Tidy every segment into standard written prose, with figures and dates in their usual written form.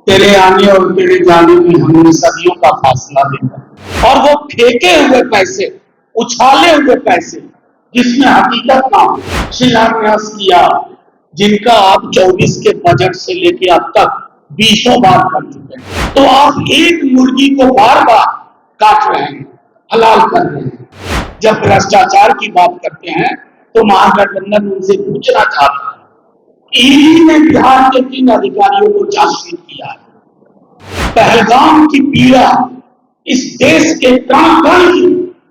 तेरे आने और तेरे जाने में हमने सदियों का फासला देखा। और वो फेंके हुए पैसे, उछाले हुए पैसे, जिसमें हकीकत का शिलान्यास किया, जिनका आप 24 के बजट से लेके अब तक 20 बार कर चुके हैं। तो आप एक मुर्गी को बार बार काट रहे हैं, हलाल कर रहे हैं। जब भ्रष्टाचार की बात करते हैं तो महागठबंधन उनसे पूछना चाहता है, ईडी ने बिहार के 3 अधिकारियों को चार्जशीट किया है। पहलगाम की पीड़ा इस देश के कण कण की,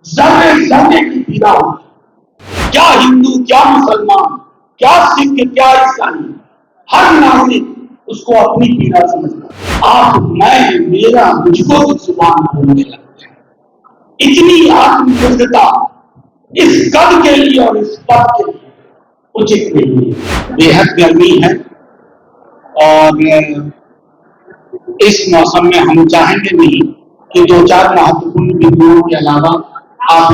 जर्रे जर्रे की पीड़ा होगी। क्या हिंदू, क्या मुसलमान, क्या सिख, क्या ईसाई, हर नागरिक उसको अपनी पीड़ा समझता है। आप, मैं, मेरा, मुझको की जुबान बोलने लगते हैं। इतनी आत्मनिर्भरता इस कद के लिए और इस पद के लिए उचित नहीं है। बेहद गर्मी है और इस मौसम में हम चाहेंगे नहीं कि 2-4 महत्वपूर्ण बिंदुओं के अलावा आप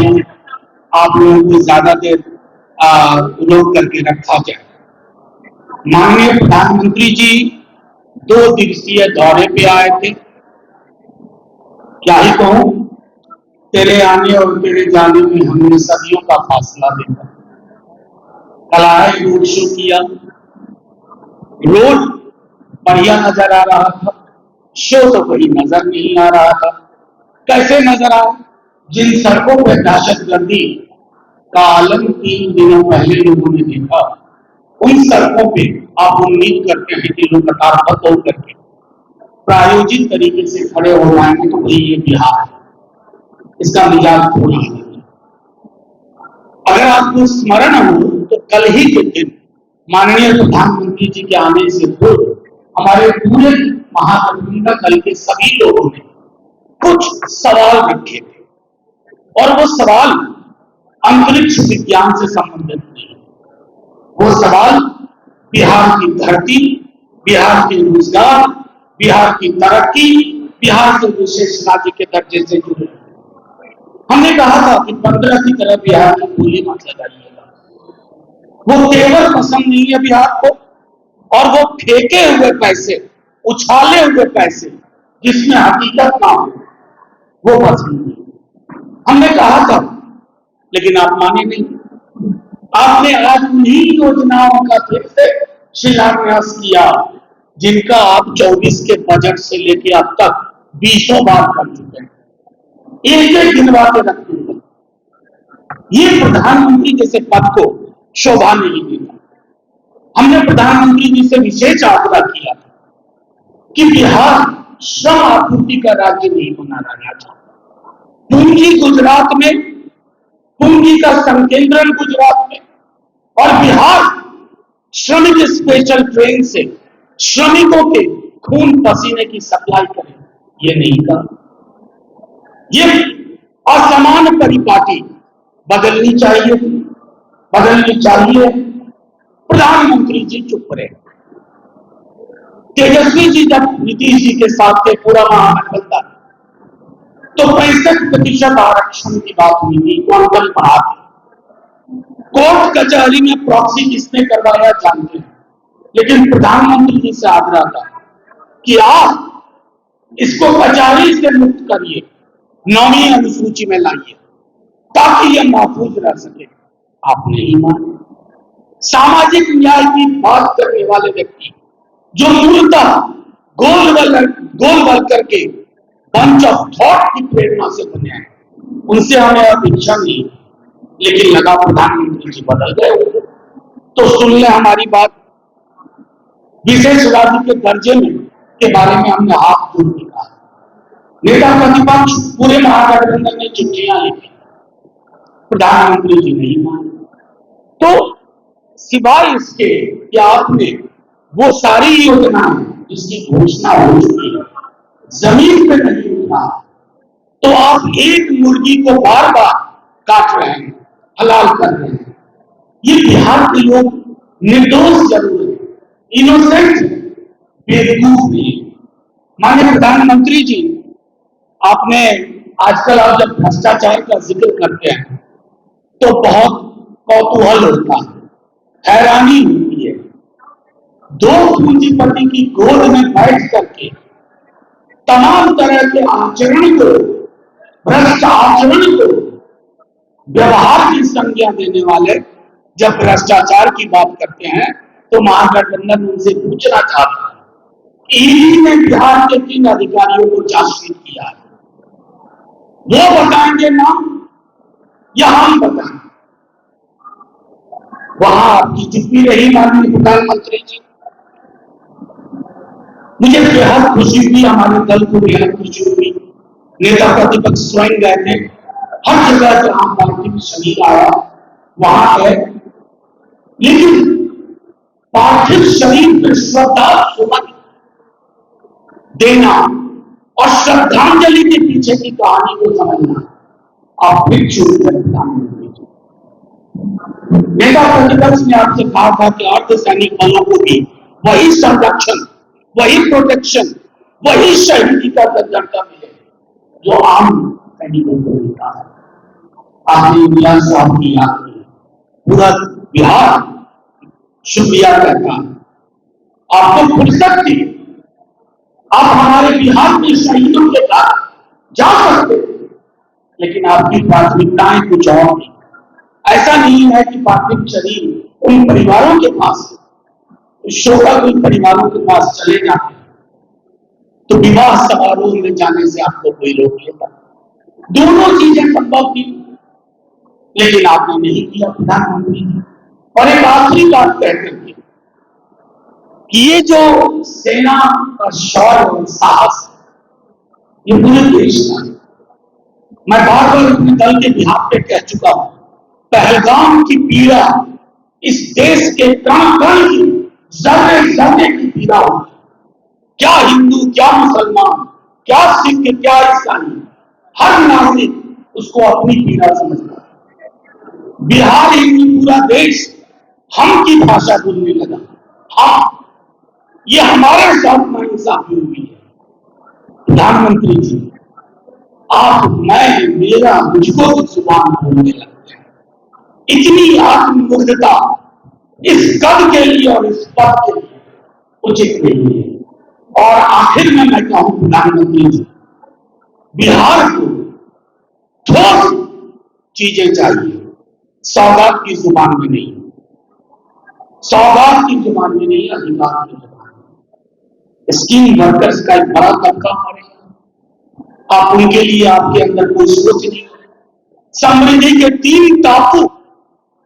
लोगों को ज्यादा देर रोक करके रखा जाए। माननीय प्रधानमंत्री जी 2 दिवसीय दौरे पे आए थे। क्या ही कहूं, तेरे आने और तेरे जाने में हमने सदियों का फासला देखा। कल आए, रोड शो किया, रोड बढ़िया नजर आ रहा था, शो तो कोई नजर नहीं आ रहा था। कैसे नजर आया? जिन सड़कों पर दहशतगर्दी का आलम 3 दिनों पहले लोगों ने देखा, उन सड़कों पे आप उम्मीद करते हैं कि लोग कतारबद्ध होकर के प्रायोजित तरीके से खड़े हो जाएंगे तो भाई ये बिहार है, इसका मिजाज थोड़ा है। अगर आपको स्मरण हो तो कल ही के दिन माननीय प्रधानमंत्री जी के आने से पूर्व हमारे पूरे महागठबंधन दल के सभी लोगों ने कुछ सवाल रखे थे और वो सवाल अंतरिक्ष विज्ञान से संबंधित नहीं। वो सवाल बिहार की धरती, बिहार के रोजगार, बिहार की तरक्की, बिहार के विशेष राज्य के दर्जे से जुड़े। हमने कहा था कि 15 की तरह बिहार की बोली मत लगाइएगा। वो तेवर पसंद नहीं है बिहार को, और वो फेंके हुए पैसे, उछाले हुए पैसे, जिसमें हकीकत ना हो, वो पसंद नहीं। हमने कहा था, लेकिन आप माने नहीं। आपने आज उन्हीं योजनाओं का फिर से शिलान्यास किया, जिनका आप 24 के बजट से लेके अब तक 20 बार कर चुके हैं। एक एक गिनवा के रखते हैं। ये प्रधानमंत्री जैसे पद को शोभा नहीं देता। हमने प्रधानमंत्री जी से विशेष आग्रह किया था कि बिहार श्रम आपूर्ति का राज्य नहीं बना रहना चाहता। पूंजी गुजरात में, पूंजी का संकेंद्रण गुजरात में, और बिहार श्रमिक स्पेशल ट्रेन से श्रमिकों के खून पसीने की सप्लाई करे, ये नहीं कहा। ये असमान परिपाटी बदलनी चाहिए, बदलनी चाहिए। प्रधानमंत्री जी चुप रहे। तेजस्वी जी जब नीतीश जी के साथ थे पूरा महागठबंधन, तो 65% आरक्षण की बात हुई थी, कौन पढ़ा थे। कोर्ट कचहरी में प्रॉक्सी किसने करवाया जानते हैं, लेकिन प्रधानमंत्री जी से आग्रह था कि आप इसको कचहरी से मुक्त करिए, 9वीं अनुसूची में लाइए, ताकि यह महफूज रह सके। आपने ही माना। सामाजिक न्याय की बात करने वाले व्यक्ति जो मूलतः गोल करके बंच ऑफ थॉट की प्रेरणा से बने हैं, उनसे हमें अपेक्षा नहीं, लेकिन लगा प्रधानमंत्री जी बदल गए तो सुन ले हमारी बात। विशेष राज्य के दर्जे में के बारे में हमने हाथ जोड़ के कहा। नेता प्रतिपक्ष पूरे महागठबंधन ने चिट्ठियां लिखी, प्रधानमंत्री जी नहीं माने। तो सिवाय इसके कि आपने वो सारी योजनाएं जिसकी घोषणा हो चुकी है जमीन पे नहीं उतरा, तो आप एक मुर्गी को बार बार काट रहे हैं, हलाल कर रहे हैं। ये बिहार के लोग निर्दोष जरूर है, इनोसेंट, बेवकूफ नहीं। माननीय प्रधानमंत्री जी, आपने आजकल आप जब भ्रष्टाचार का जिक्र करते हैं तो बहुत कौतूहल होता है, हैरानी होती है। 2 पूंजीपति की गोद में बैठ करके तमाम तरह के आचरण को, भ्रष्ट आचरण को व्यवहार की संज्ञा देने वाले जब भ्रष्टाचार की बात करते हैं तो महागठबंधन उनसे पूछना चाहता है, ईडी ने बिहार के 3 अधिकारियों को चार्जशीट किया है, वो बताएंगे नाम या हम बताएं? वहां आपकी चुप्पी रही माननीय प्रधानमंत्री जी। मुझे बेहद खुशी हुई, हमारे दल को बेहद खुशी हुई। नेता प्रतिपक्ष स्वयं गए थे, हर जगह जहां पार्थिव शरीर आया वहां गए, लेकिन पार्थिव शरीर पर श्रद्धा सुमन देना और श्रद्धांजलि के पीछे की कहानी को समझना आप फिर चूक गए प्रधानमंत्री जी। नेता प्रतिपक्ष ने आपसे कहा था कि अर्धसैनिक बलों को भी वही संरक्षण, वही प्रोटेक्शन, वही शहीदी का दर्जा मिले जो आम सैनिकों को मिलता है। आपने इंडिया साहब की याद की, पूरा बिहार शुक्रिया करता है। आपको फुर्सत थी, आप हमारे बिहार के शहीदों के साथ जा सकते थे, लेकिन आपकी प्राथमिकताएं कुछ और थी। ऐसा नहीं है कि पार्थिव शरीर उन परिवारों के पास, शोकाकुल परिवारों के पास चले जाते तो विवाह समारोह में जाने से आपको कोई रोक लेता। दोनों चीजें संभव थी, लेकिन आपने नहीं किया प्रधानमंत्री जी। और एक आखिरी बात कहते थे कि ये जो सेना का शौर्य और साहस ये पूरे देश का, मैं बार बार अपने दल के बिहार पे कह चुका हूं, पहलगाम की पीड़ा इस देश के कण कण की, जर्रे जर्रे की पीड़ा होगी। क्या हिंदू, क्या मुसलमान, क्या सिख, क्या ईसाई, हर नागरिक उसको अपनी पीड़ा समझता है। बिहार ही नहीं, पूरा देश हम की भाषा बोलने लगा। हाँ, ये हमारे साथ नाइंसाफी हुई है। प्रधानमंत्री जी, आप, मैं, मेरा, मुझको की जुबान बोलने लगते हैं। इतनी आत्ममुग्धता इस कद के लिए और इस पद के लिए उचित नहीं है। और आखिर में मैं कहूं प्रधानमंत्री जी, बिहार को ठोस चीजें चाहिए, सौगात की जुबान में नहीं, सौगात की जुबान में नहीं, अधिकार की जुबान में। स्कीम वर्कर्स का एक बड़ा तबका मरेगा, आप उनके लिए आपके अंदर कोई सोच नहीं। समृद्धि के 3 टापू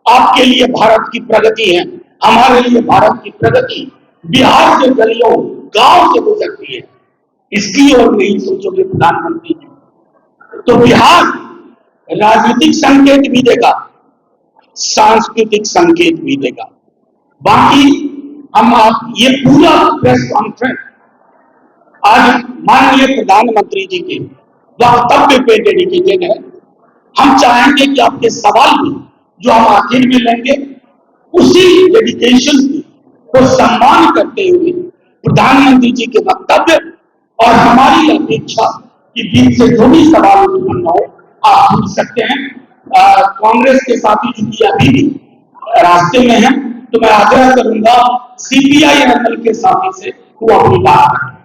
आपके लिए भारत की प्रगति है, हमारे लिए भारत की प्रगति बिहार के गलियों गांव से गुजरती है। इसकी ओर नहीं सोचोगे प्रधानमंत्री जी, तो बिहार राजनीतिक संकेत भी देगा, सांस्कृतिक संकेत भी देगा। बाकी हम आप ये पूरा प्रेस कॉन्फ्रेंस आज माननीय प्रधानमंत्री जी के वक्तव्य पे डेडिकेटेड है। हम चाहेंगे कि आपके सवाल भी जो हम आखिर में लेंगे, उसी डेडिकेशन को सम्मान करते हुए प्रधानमंत्री जी के वक्तव्य और हमारी अपेक्षा के बीच से जो भी सवाल उत्पन्न हो आप पूछ सकते हैं। कांग्रेस के साथी चूंकि अभी भी रास्ते में हैं, तो मैं आग्रह करूंगा सीपीआई एमएल के साथी से वो अपनी बात करें।